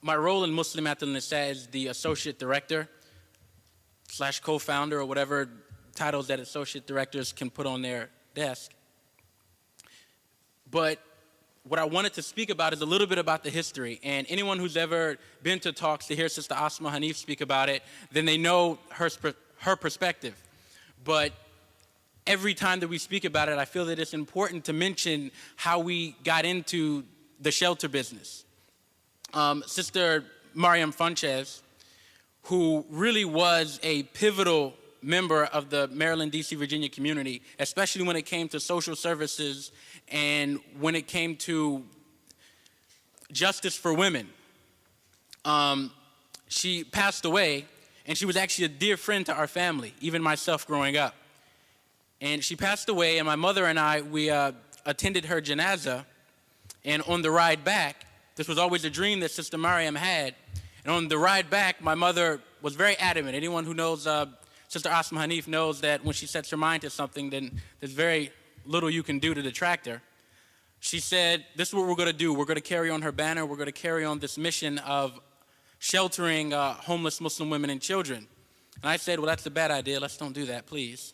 my role in Muslim at al-Nisa is the associate director / co-founder, or whatever titles that associate directors can put on their desk. But what I wanted to speak about is a little bit about the history. And anyone who's ever been to talks to hear Sister Ayyub Hanif speak about it, then they know her perspective. But every time that we speak about it, I feel that it's important to mention how we got into the shelter business. Sister Mariam Funchez, who really was a pivotal member of the Maryland, D.C., Virginia community, especially when it came to social services and when it came to justice for women. She passed away, and she was actually a dear friend to our family, even myself growing up. And she passed away, and my mother and I, we attended her janazah, and on the ride back, this was always a dream that Sister Mariam had, and on the ride back, my mother was very adamant. Anyone who knows Sister Ayyub Hanif knows that when she sets her mind to something, then there's very little you can do to detract her. She said, this is what we're going to do. We're going to carry on her banner. We're going to carry on this mission of sheltering homeless Muslim women and children. And I said, well, that's a bad idea. Let's don't do that, please.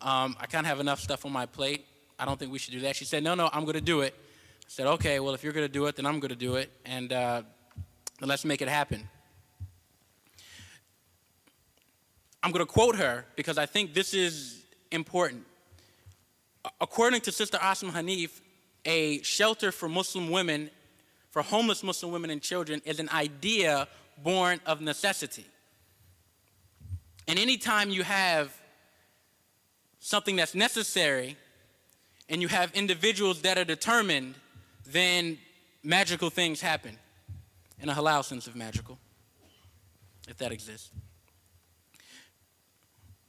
I can't have enough stuff on my plate. I don't think we should do that. She said, no, I'm going to do it. I said, okay, well, if you're going to do it, then I'm going to do it. And let's make it happen. I'm going to quote her because I think this is important. According to Sister Ayyub Hanif, a shelter for Muslim women, for homeless Muslim women and children, is an idea born of necessity. And anytime you have something that's necessary and you have individuals that are determined, then magical things happen, in a halal sense of magical, if that exists.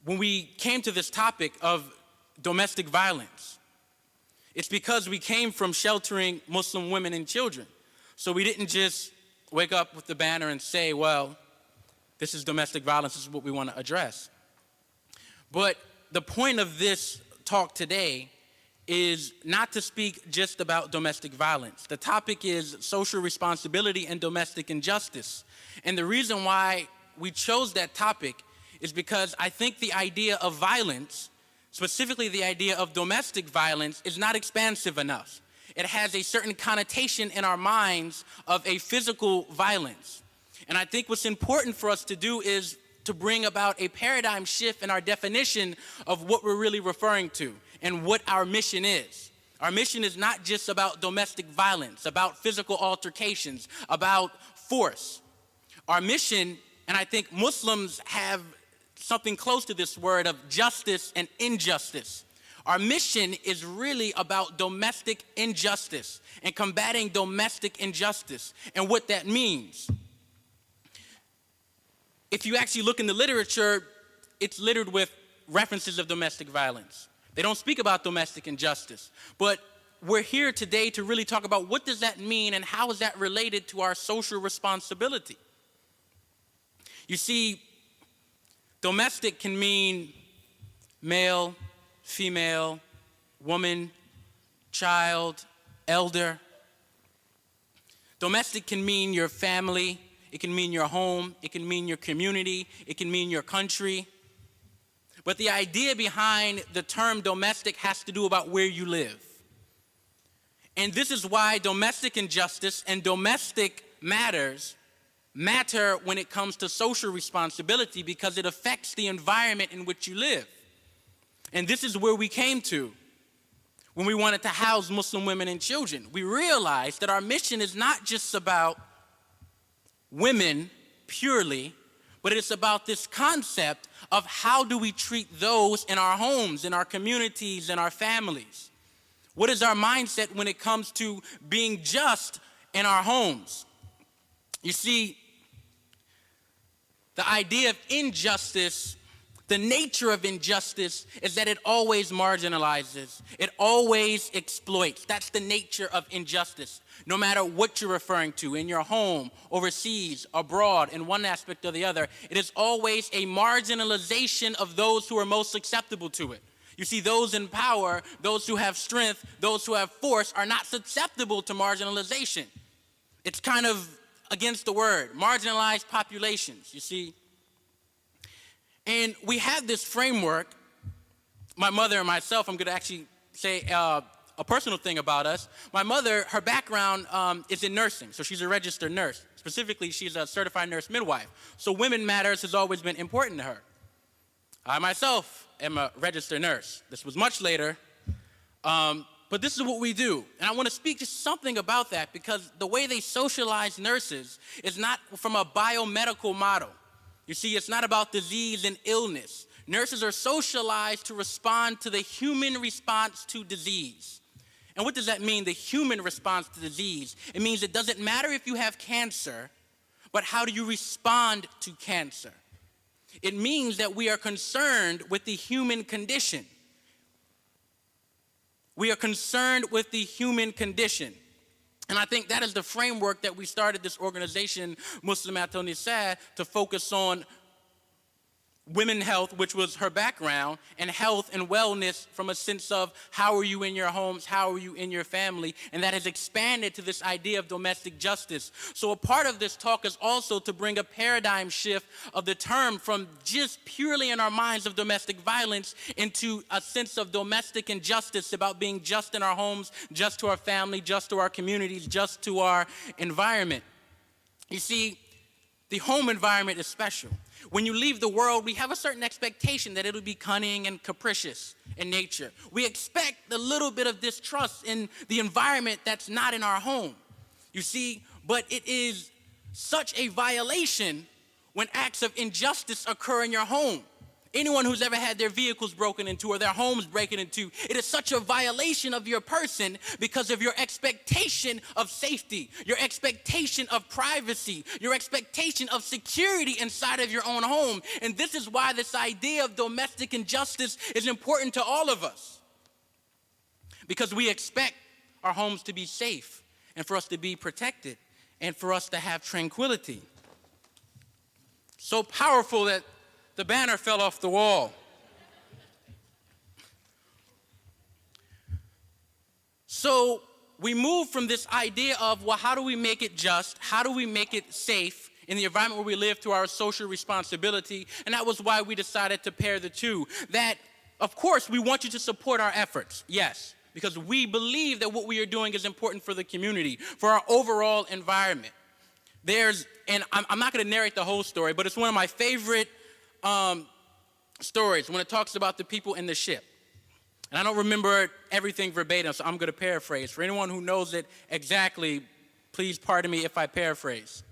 When we came to this topic of domestic violence, it's because we came from sheltering Muslim women and children. So we didn't just wake up with the banner and say, well, this is domestic violence, this is what we want to address. But the point of this talk today is not to speak just about domestic violence. The topic is social responsibility and domestic injustice. And the reason why we chose that topic is because I think the idea of violence, specifically the idea of domestic violence, is not expansive enough. It has a certain connotation in our minds of a physical violence. And I think what's important for us to do is to bring about a paradigm shift in our definition of what we're really referring to and what our mission is. Our mission is not just about domestic violence, about physical altercations, about force. Our mission, and I think Muslims have something close to this word of justice and injustice. Our mission is really about domestic injustice and combating domestic injustice and what that means. If you actually look in the literature, it's littered with references of domestic violence. They don't speak about domestic injustice. But we're here today to really talk about what does that mean and how is that related to our social responsibility. You see, domestic can mean male, female, woman, child, elder. Domestic can mean your family. It can mean your home. It can mean your community. It can mean your country. But the idea behind the term domestic has to do about where you live. And this is why domestic injustice and domestic matters matter when it comes to social responsibility, because it affects the environment in which you live. And this is where we came to when we wanted to house Muslim women and children. We realized that our mission is not just about women purely, but it's about this concept of how do we treat those in our homes, in our communities, in our families. What is our mindset when it comes to being just in our homes? You see, the idea of injustice, the nature of injustice is that it always marginalizes. It always exploits. That's the nature of injustice. No matter what you're referring to, in your home, overseas, abroad, in one aspect or the other, it is always a marginalization of those who are most susceptible to it. You see, those in power, those who have strength, those who have force are not susceptible to marginalization. It's kind of against the word, marginalized populations, you see. And we have this framework, my mother and myself. I'm going to actually say a personal thing about us. My mother, her background is in nursing, so she's a registered nurse. Specifically, she's a certified nurse midwife. So women matters has always been important to her. I myself am a registered nurse. This was much later, but this is what we do. And I want to speak just something about that, because the way they socialize nurses is not from a biomedical model. You see, it's not about disease and illness. Nurses are socialized to respond to the human response to disease. And what does that mean, the human response to disease? It means it doesn't matter if you have cancer, but how do you respond to cancer? It means that we are concerned with the human condition. We are concerned with the human condition. And I think that is the framework that we started this organization, Muslimat Nisa, to focus on women health, which was her background, and health and wellness from a sense of how are you in your homes, how are you in your family, and that has expanded to this idea of domestic justice. So a part of this talk is also to bring a paradigm shift of the term from just purely in our minds of domestic violence into a sense of domestic injustice, about being just in our homes, just to our family, just to our communities, just to our environment. You see, the home environment is special. When you leave the world, we have a certain expectation that it'll be cunning and capricious in nature. We expect a little bit of distrust in the environment that's not in our home. You see, but it is such a violation when acts of injustice occur in your home. Anyone who's ever had their vehicles broken into or their homes broken into, it is such a violation of your person because of your expectation of safety, your expectation of privacy, your expectation of security inside of your own home. And this is why this idea of domestic injustice is important to all of us, because we expect our homes to be safe and for us to be protected and for us to have tranquility. So powerful that the banner fell off the wall. So we move from this idea of, well, how do we make it just? How do we make it safe in the environment where we live, to our social responsibility? And that was why we decided to pair the two. That, of course, we want you to support our efforts, yes, because we believe that what we are doing is important for the community, for our overall environment. And I'm not going to narrate the whole story, but it's one of my favorite stories when it talks about the people in the ship. And I don't remember everything verbatim, so I'm going to paraphrase. For anyone who knows it exactly, please pardon me if I paraphrase.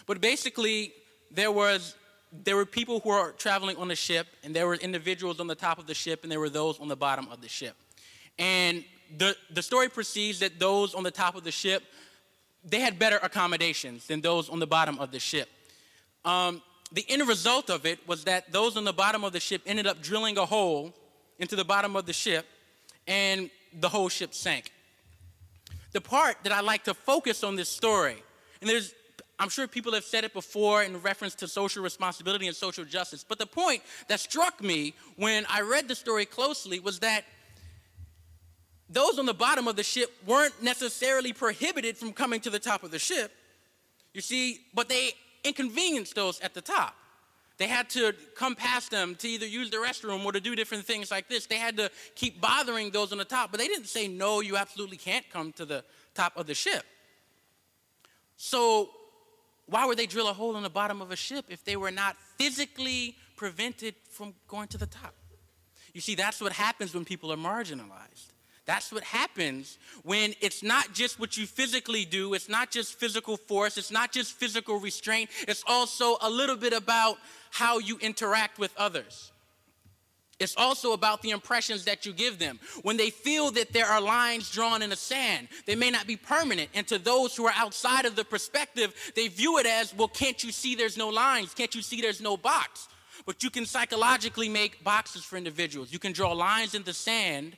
But basically, there were people who were traveling on the ship, and there were individuals on the top of the ship, and there were those on the bottom of the ship. And the story proceeds that those on the top of the ship, they had better accommodations than those on the bottom of the ship. The end result of it was that those on the bottom of the ship ended up drilling a hole into the bottom of the ship, and the whole ship sank. The part that I like to focus on this story, and I'm sure people have said it before in reference to social responsibility and social justice, but the point that struck me when I read the story closely was that those on the bottom of the ship weren't necessarily prohibited from coming to the top of the ship, you see, but they inconvenienced those at the top. They had to come past them to either use the restroom or to do different things like this. They had to keep bothering those on the top, but they didn't say, no, you absolutely can't come to the top of the ship. So why would they drill a hole in the bottom of a ship if they were not physically prevented from going to the top? You see, that's what happens when people are marginalized. That's what happens when it's not just what you physically do, it's not just physical force, it's not just physical restraint, it's also a little bit about how you interact with others. It's also about the impressions that you give them. When they feel that there are lines drawn in the sand, they may not be permanent. And to those who are outside of the perspective, they view it as, well, can't you see there's no lines? Can't you see there's no box? But you can psychologically make boxes for individuals. You can draw lines in the sand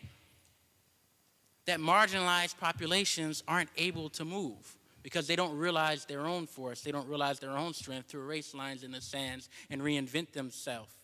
that marginalized populations aren't able to move because they don't realize their own force, they don't realize their own strength to erase lines in the sands and reinvent themselves.